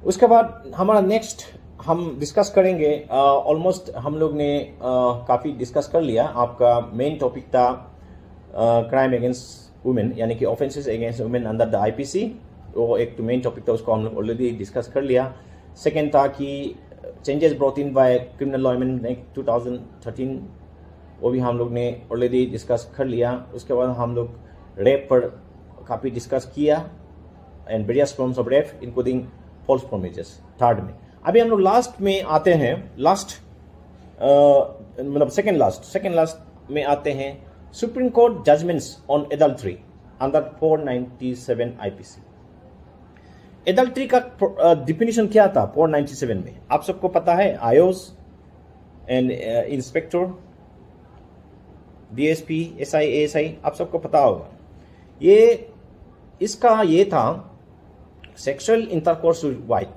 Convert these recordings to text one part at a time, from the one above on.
उसके बाद हमारा नेक्स्ट हम डिस्कस करेंगे, ऑलमोस्ट हम लोग ने काफ़ी डिस्कस कर लिया। आपका मेन टॉपिक था क्राइम अगेंस्ट वुमेन, यानी कि offences against women under the IPC. वो एक मेन टॉपिक था, उसको हम लोग ऑलरेडी डिस्कस कर लिया। सेकेंड था कि changes brought in by criminal law amendment act 2013, वो भी हम लोग ने ऑलरेडी डिस्कस कर लिया। उसके बाद हम लोग रेप पर काफ़ी डिस्कस किया and various forms of rape including false promises third में। अभी हम लोग लास्ट में आते हैं, मतलब सेकेंड लास्ट में आते हैं Supreme Court judgments on adultery under 497 IPC. Adultery का डिफिनीशन क्या था 497 में? आप सबको पता है, IOs and inspector, DSP, SI, ASI, आप सबको पता होगा। ये था sexual intercourse with wife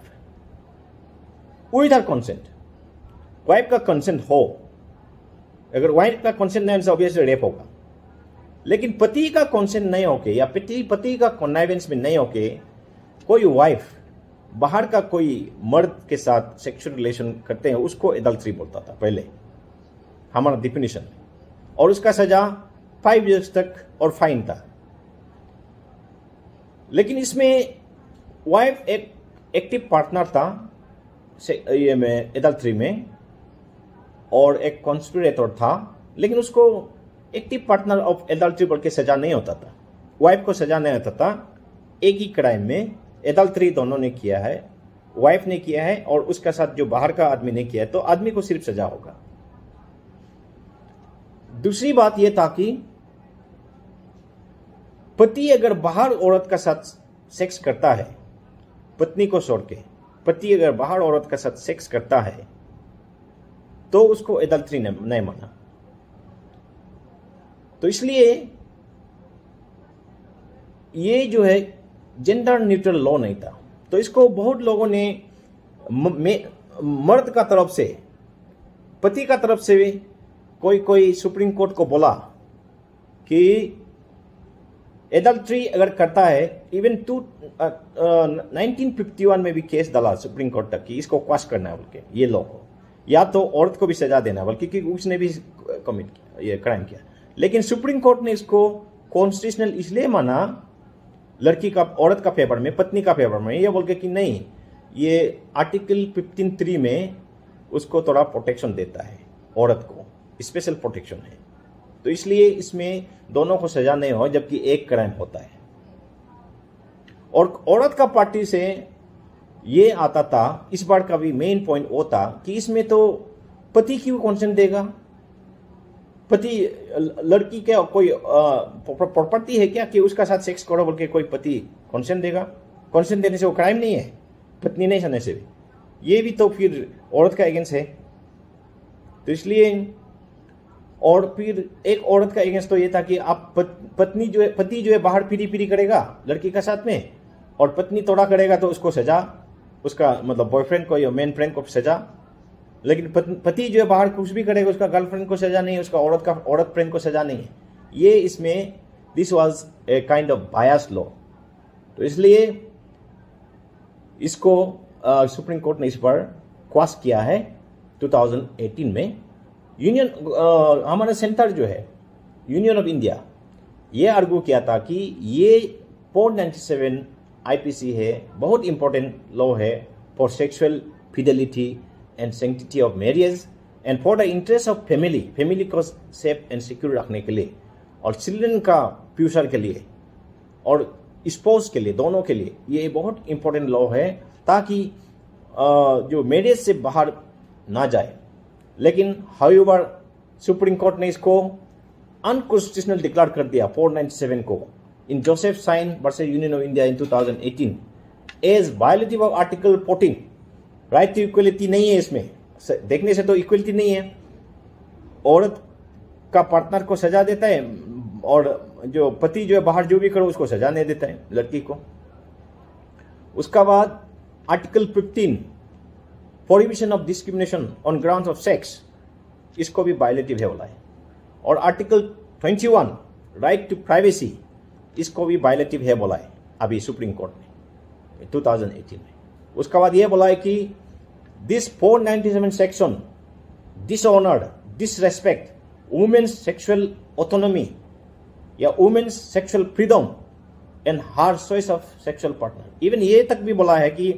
with her consent. Wife का कंसेंट हो, अगर वाइफ का कंसेंट नहीं हो ऑब्वियसली रेप होगा। लेकिन पति का कंसेंट नहीं होके या पति का कॉन्नाइवेंस में नहीं होके कोई वाइफ बाहर का कोई मर्द के साथ सेक्सुअल रिलेशन करते हैं, उसको एडल्ट्री बोलता था पहले हमारा डिफिनीशन, और उसका सजा 5 years तक और फाइन था। लेकिन इसमें वाइफ एक एक्टिव पार्टनर था ये में एडल्ट्री में, और एक कॉन्स्पिरेटर था, लेकिन उसको एक्टिव पार्टनर ऑफ एडल्ट्री बोल के सजा नहीं होता था। वाइफ को सजा नहीं होता था। एक ही क्राइम में एडल्ट्री दोनों ने किया है, वाइफ ने किया है और उसका साथ जो बाहर का आदमी ने किया है, तो आदमी को सिर्फ सजा होगा। दूसरी बात यह था कि पति अगर बाहर औरत का साथ सेक्स करता है, पत्नी को छोड़ के पति अगर बाहर औरत का साथ सेक्स करता है, तो उसको एडल्ट्री नहीं माना। तो इसलिए ये जो है जेंडर न्यूट्रल लॉ नहीं था। तो इसको बहुत लोगों ने मर्द का तरफ से, पति का तरफ से भी कोई सुप्रीम कोर्ट को बोला कि एडल्ट्री अगर करता है, इवन 1951 में भी केस डाला सुप्रीम कोर्ट तक कि इसको क्वाश करना है बोल के, ये लॉ को, या तो औरत को भी सजा देना बल्कि क्योंकि उसने भी कमिट किया, ये क्राइम किया। लेकिन सुप्रीम कोर्ट ने इसको कॉन्स्टिट्यूशनल इसलिए माना लड़की का, औरत का फेवर में, पत्नी का फेवर में, ये बोल के कि नहीं, ये आर्टिकल 15(3) में उसको थोड़ा प्रोटेक्शन देता है, औरत को स्पेशल प्रोटेक्शन है। तो इसलिए इसमें दोनों को सजा नहीं हो, जबकि एक क्राइम होता है। और औरत का पार्टी से ये आता था, इस बार का भी मेन पॉइंट वो था कि इसमें तो पति क्यों कंसेंट देगा? पति, लड़की क्या कोई प्रॉपर्टी है क्या कि उसका साथ सेक्स करो बोल के कोई पति कंसेंट देगा? कंसेंट देने से वो क्राइम नहीं है, पत्नी नहीं करने से भी। ये भी तो फिर औरत का अगेंस्ट है। तो इसलिए, और फिर एक औरत का अगेंस्ट तो ये था कि आप पति जो है बाहर फिरी करेगा लड़की का साथ में, और पत्नी तोड़ा करेगा तो उसको सजा, उसका मतलब बॉयफ्रेंड को या मेन फ्रेंड को सजा। लेकिन पति जो है बाहर कुछ भी करेगा, उसका गर्लफ्रेंड को सजा नहीं है, उसका औरत फ्रेंड को सजा नहीं है। ये इसमें this was a kind of bias law. तो इसलिए इसको सुप्रीम कोर्ट ने इस पर क्वाश किया है 2018 में। यूनियन, हमारा सेंटर जो है यूनियन ऑफ इंडिया, ये आर्गू किया था कि ये 497 आईपीसी है, बहुत इंपॉर्टेंट लॉ है for sexual Fidelity and sanctity of marriage and for the interest of family को सेफ एंड सिक्योर रखने के लिए, और चिल्ड्रन का फ्यूचर के लिए, और स्पोर्ट्स के लिए, दोनों के लिए ये बहुत इंपॉर्टेंट लॉ है, ताकि जो मैरिज से बाहर ना जाए। लेकिन हाउएवर सुप्रीम कोर्ट ने इसको अनकॉन्स्टिट्यूशनल डिक्लेयर कर दिया 497 को in Joseph Shine versus union of India in 2018 as violative of article 14। Right to equality नहीं है इसमें, देखने से तो इक्वलिटी नहीं है। औरत का पार्टनर को सजा देता है, और जो पति जो है बाहर जो भी करो उसको सजा नहीं देता है लड़की को। उसका बाद article 15 prohibition of discrimination on grounds of sex, इसको भी वायलेटिव है बोला है। और आर्टिकल 21 राइट टू प्राइवेसी, इसको भी वायलेटिव है बोला है अभी सुप्रीम कोर्ट ने 2018 में। उसके बाद ये बोला है कि this 497 section dishonoured disrespect women's sexual autonomy या women's sexual freedom and her choice of sexual partner. Even ये तक भी बोला है कि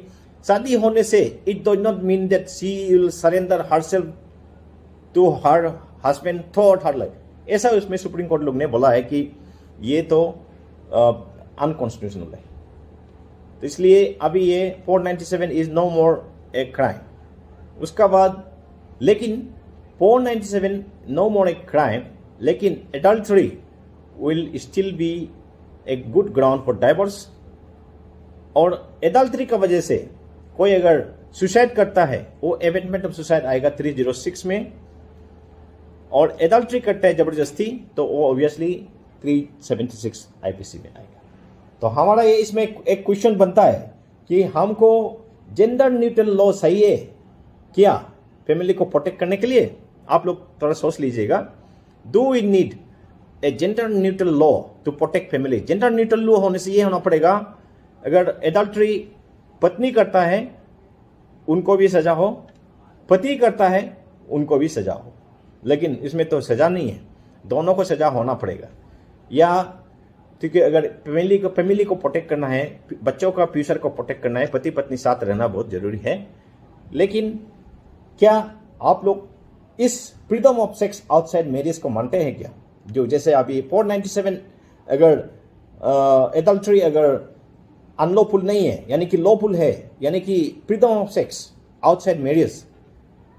शादी होने से it does not mean that she will surrender herself to her husband throughout her life. ऐसा उसमें सुप्रीम कोर्ट लोग ने बोला है कि ये तो अनकॉन्स्टिट्यूशनल है। तो इसलिए अभी ये 497 is no more a crime. उसका बाद लेकिन 497 नो मोर ए क्राइम, लेकिन adultery will still be a good ground for divorce. और एडल्टरी का वजह से कोई अगर सुसाइड करता है वो अमेंडमेंट ऑफ सुसाइड आएगा 306 में, और एडल्टरी करता है जबरदस्ती तो वो ऑब्वियसली 376 आईपीसी में आएगा। तो हमारा ये इसमें एक क्वेश्चन बनता है कि हमको जेंडर न्यूट्रल लॉ सही है क्या फैमिली को प्रोटेक्ट करने के लिए? आप लोग थोड़ा सोच लीजिएगा, do we need a gender neutral law to protect family? Gender neutral law होने से ये होना पड़ेगा अगर एडल्टरी पत्नी करता है उनको भी सजा हो, पति करता है उनको भी सजा हो। लेकिन इसमें तो सजा नहीं है, दोनों को सजा होना पड़ेगा। या क्योंकि अगर फैमिली को प्रोटेक्ट करना है, बच्चों का फ्यूचर को प्रोटेक्ट करना है, पति पत्नी साथ रहना बहुत जरूरी है। लेकिन क्या आप लोग इस freedom of sex outside marriage को मानते हैं क्या? जो जैसे अभी 497 अगर एडल्टरी अगर अनलॉफुल नहीं है यानी कि लॉफुल है, यानी कि freedom of sex outside marriage,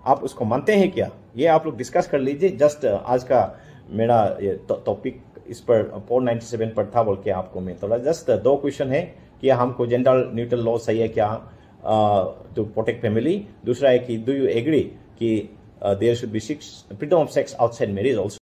आप उसको मानते हैं क्या? ये आप लोग डिस्कस कर लीजिए। जस्ट आज का मेरा ये टॉपिक इस पर 497 पर था बोल के आपको मैं थोड़ा जस्ट 2 क्वेश्चन है कि हमको जेंडर न्यूट्रल लॉ सही है क्या टू प्रोटेक्ट फैमिली। दूसरा है कि डू यू एग्री कि there should be freedom of sex outside marriage also.